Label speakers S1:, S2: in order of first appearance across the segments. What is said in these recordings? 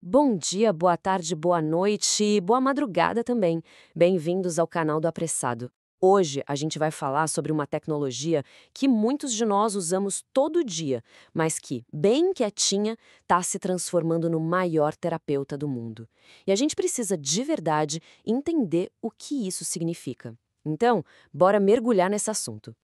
S1: Bom dia, boa tarde, boa noite e boa madrugada também. Bem-vindos ao canal do Apressado. Hoje a gente vai falar sobre uma tecnologia que muitos de nós usamos todo dia, mas que, bem quietinha, está se transformando no maior terapeuta do mundo. E a gente precisa de verdade entender o que isso significa. Então, bora mergulhar nesse assunto.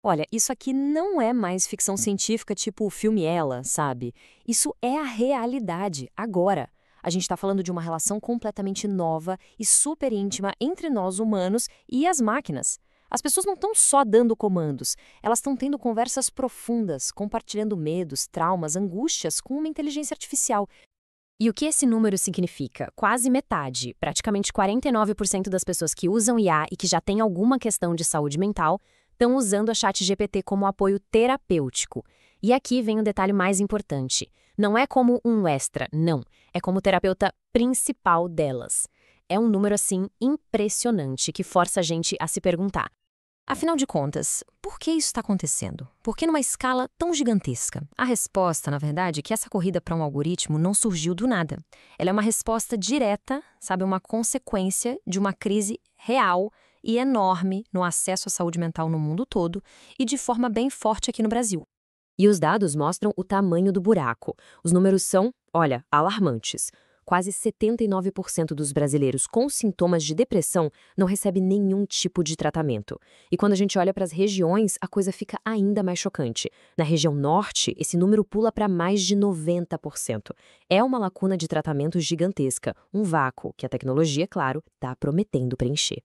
S2: Olha, isso aqui não é mais ficção científica tipo o filme Ela, sabe? Isso é a realidade, agora. A gente está falando de uma relação completamente nova e super íntima entre nós humanos e as máquinas. As pessoas não estão só dando comandos, elas estão tendo conversas profundas, compartilhando medos, traumas, angústias com uma inteligência artificial. E o que esse número significa? Quase metade, praticamente 49% das pessoas que usam IA e que já têm alguma questão de saúde mental, estão usando a ChatGPT como apoio terapêutico. E aqui vem o detalhe mais importante. Não é como um extra, não. É como o terapeuta principal delas. É um número, assim, impressionante que força a gente a se perguntar. Afinal de contas, por que isso está acontecendo? Por que numa escala tão gigantesca? A resposta, na verdade, é que essa corrida para um algoritmo não surgiu do nada. Ela é uma resposta direta, sabe, uma consequência de uma crise real e enorme no acesso à saúde mental no mundo todo e de forma bem forte aqui no Brasil.
S1: E os dados mostram o tamanho do buraco. Os números são, olha, alarmantes. Quase 79% dos brasileiros com sintomas de depressão não recebe nenhum tipo de tratamento. E quando a gente olha para as regiões, a coisa fica ainda mais chocante. Na região norte, esse número pula para mais de 90%. É uma lacuna de tratamento gigantesca, um vácuo que a tecnologia, claro, está prometendo preencher.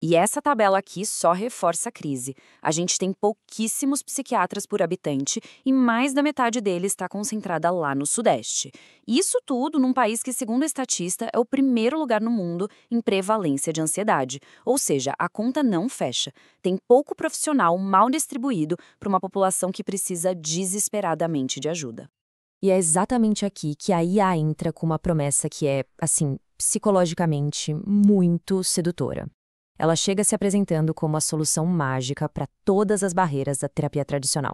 S1: E essa tabela aqui só reforça a crise. A gente tem pouquíssimos psiquiatras por habitante e mais da metade deles está concentrada lá no Sudeste. Isso tudo num país que, segundo a estatista, é o primeiro lugar no mundo em prevalência de ansiedade. Ou seja, a conta não fecha. Tem pouco profissional mal distribuído para uma população que precisa desesperadamente de ajuda.
S2: E é exatamente aqui que a IA entra com uma promessa que é, assim, psicologicamente muito sedutora. Ela chega se apresentando como a solução mágica para todas as barreiras da terapia tradicional.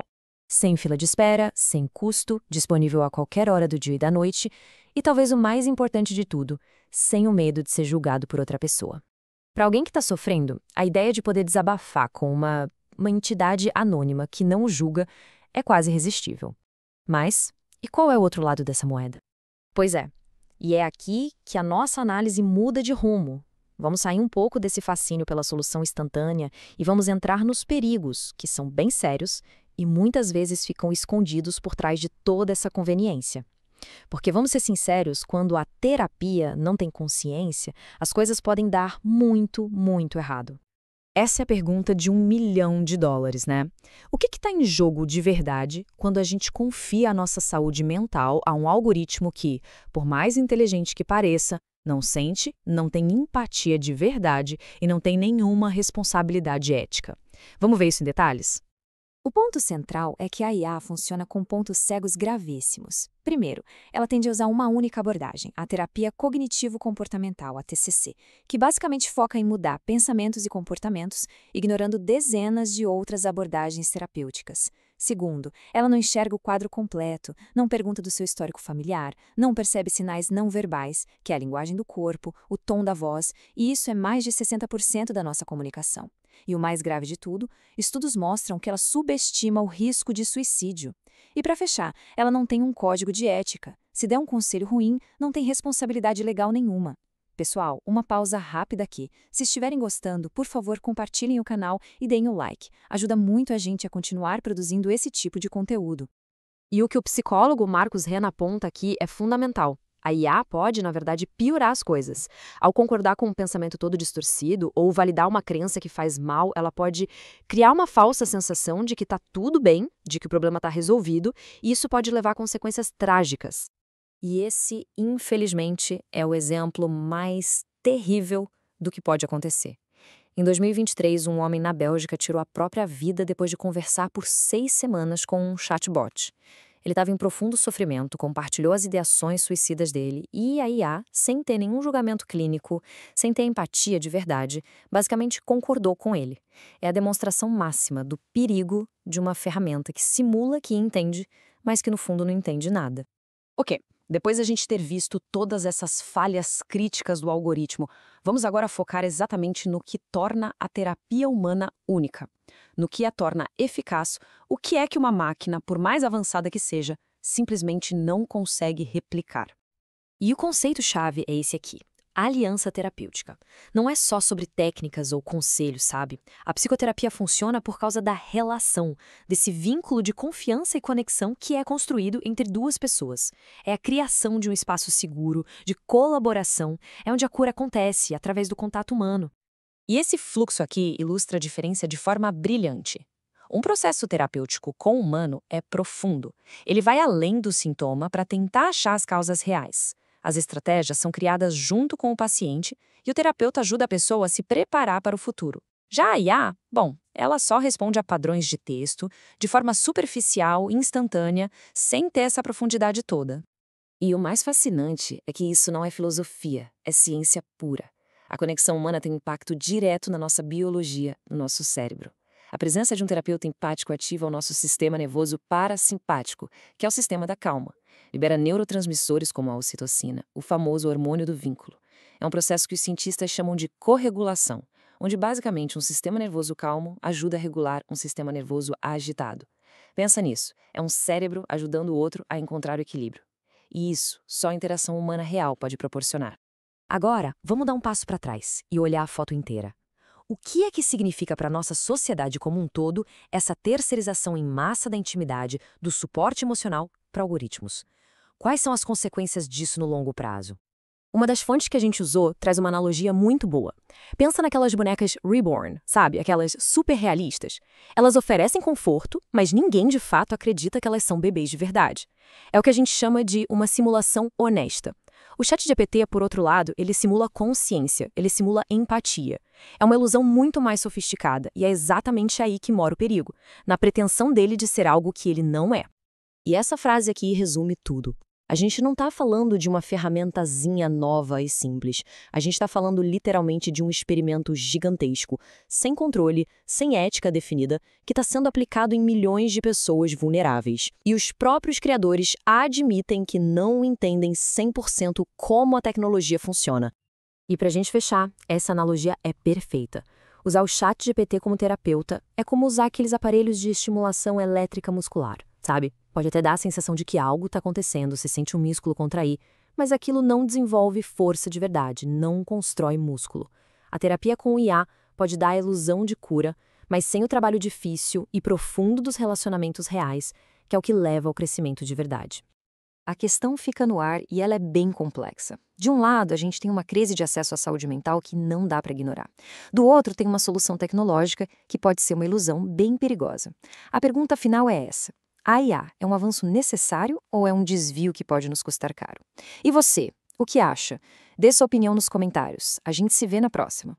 S2: Sem fila de espera, sem custo, disponível a qualquer hora do dia e da noite, e talvez o mais importante de tudo, sem o medo de ser julgado por outra pessoa. Para alguém que está sofrendo, a ideia de poder desabafar com uma entidade anônima que não o julga é quase irresistível. Mas, e qual é o outro lado dessa moeda? Pois é, e é aqui que a nossa análise muda de rumo. Vamos sair um pouco desse fascínio pela solução instantânea e vamos entrar nos perigos, que são bem sérios e muitas vezes ficam escondidos por trás de toda essa conveniência. Porque, vamos ser sinceros, quando a terapia não tem consciência, as coisas podem dar muito, muito errado. Essa é a pergunta de US$ 1 milhão, né? O que está em jogo de verdade quando a gente confia a nossa saúde mental a um algoritmo que, por mais inteligente que pareça, não sente, não tem empatia de verdade e não tem nenhuma responsabilidade ética? Vamos ver isso em detalhes? O ponto central é que a IA funciona com pontos cegos gravíssimos. Primeiro, ela tende a usar uma única abordagem, a terapia cognitivo-comportamental, a TCC, que basicamente foca em mudar pensamentos e comportamentos, ignorando dezenas de outras abordagens terapêuticas. Segundo, ela não enxerga o quadro completo, não pergunta do seu histórico familiar, não percebe sinais não verbais, que é a linguagem do corpo, o tom da voz, e isso é mais de 60% da nossa comunicação. E o mais grave de tudo, estudos mostram que ela subestima o risco de suicídio. E para fechar, ela não tem um código de ética. Se der um conselho ruim, não tem responsabilidade legal nenhuma. Pessoal, uma pausa rápida aqui. Se estiverem gostando, por favor, compartilhem o canal e deem o like. Ajuda muito a gente a continuar produzindo esse tipo de conteúdo.
S1: E o que o psicólogo Marcos Rena aponta aqui é fundamental. A IA pode, na verdade, piorar as coisas. Ao concordar com um pensamento todo distorcido ou validar uma crença que faz mal, ela pode criar uma falsa sensação de que está tudo bem, de que o problema está resolvido, e isso pode levar a consequências trágicas. E esse, infelizmente, é o exemplo mais terrível do que pode acontecer. Em 2023, um homem na Bélgica tirou a própria vida depois de conversar por 6 semanas com um chatbot. Ele estava em profundo sofrimento, compartilhou as ideações suicidas dele e a IA, sem ter nenhum julgamento clínico, sem ter empatia de verdade, basicamente concordou com ele. É a demonstração máxima do perigo de uma ferramenta que simula que entende, mas que no fundo não entende nada.
S2: Ok, Depois da gente ter visto todas essas falhas críticas do algoritmo, vamos agora focar exatamente no que torna a terapia humana única, no que a torna eficaz, o que é que uma máquina, por mais avançada que seja, simplesmente não consegue replicar. E o conceito-chave é esse aqui. Aliança terapêutica. Não é só sobre técnicas ou conselhos, sabe? A psicoterapia funciona por causa da relação, desse vínculo de confiança e conexão que é construído entre duas pessoas. É a criação de um espaço seguro, de colaboração, é onde a cura acontece, através do contato humano. E esse fluxo aqui ilustra a diferença de forma brilhante. Um processo terapêutico com o humano é profundo. Ele vai além do sintoma para tentar achar as causas reais. As estratégias são criadas junto com o paciente e o terapeuta ajuda a pessoa a se preparar para o futuro. Já a IA, bom, ela só responde a padrões de texto, de forma superficial, instantânea, sem ter essa profundidade toda. E o mais fascinante é que isso não é filosofia, é ciência pura. A conexão humana tem um impacto direto na nossa biologia, no nosso cérebro. A presença de um terapeuta empático ativa o nosso sistema nervoso parasimpático, que é o sistema da calma. Libera neurotransmissores como a ocitocina, o famoso hormônio do vínculo. É um processo que os cientistas chamam de corregulação, onde basicamente um sistema nervoso calmo ajuda a regular um sistema nervoso agitado. Pensa nisso, é um cérebro ajudando o outro a encontrar o equilíbrio. E isso só a interação humana real pode proporcionar. Agora, vamos dar um passo para trás e olhar a foto inteira. O que é que significa para a nossa sociedade como um todo essa terceirização em massa da intimidade, do suporte emocional para algoritmos? Quais são as consequências disso no longo prazo? Uma das fontes que a gente usou traz uma analogia muito boa. Pensa naquelas bonecas Reborn, sabe? Aquelas super realistas. Elas oferecem conforto, mas ninguém de fato acredita que elas são bebês de verdade. É o que a gente chama de uma simulação honesta. O ChatGPT, por outro lado, ele simula consciência, ele simula empatia. É uma ilusão muito mais sofisticada e é exatamente aí que mora o perigo, na pretensão dele de ser algo que ele não é. E essa frase aqui resume tudo. A gente não está falando de uma ferramentazinha nova e simples. A gente está falando literalmente de um experimento gigantesco, sem controle, sem ética definida, que está sendo aplicado em milhões de pessoas vulneráveis. E os próprios criadores admitem que não entendem 100% como a tecnologia funciona. E para a gente fechar, essa analogia é perfeita. Usar o ChatGPT como terapeuta é como usar aqueles aparelhos de estimulação elétrica muscular, sabe? Pode até dar a sensação de que algo está acontecendo, se sente um músculo contrair, mas aquilo não desenvolve força de verdade, não constrói músculo. A terapia com o IA pode dar a ilusão de cura, mas sem o trabalho difícil e profundo dos relacionamentos reais, que é o que leva ao crescimento de verdade. A questão fica no ar e ela é bem complexa. De um lado, a gente tem uma crise de acesso à saúde mental que não dá para ignorar. Do outro, tem uma solução tecnológica que pode ser uma ilusão bem perigosa. A pergunta final é essa. A IA é um avanço necessário ou é um desvio que pode nos custar caro? E você, o que acha? Dê sua opinião nos comentários. A gente se vê na próxima.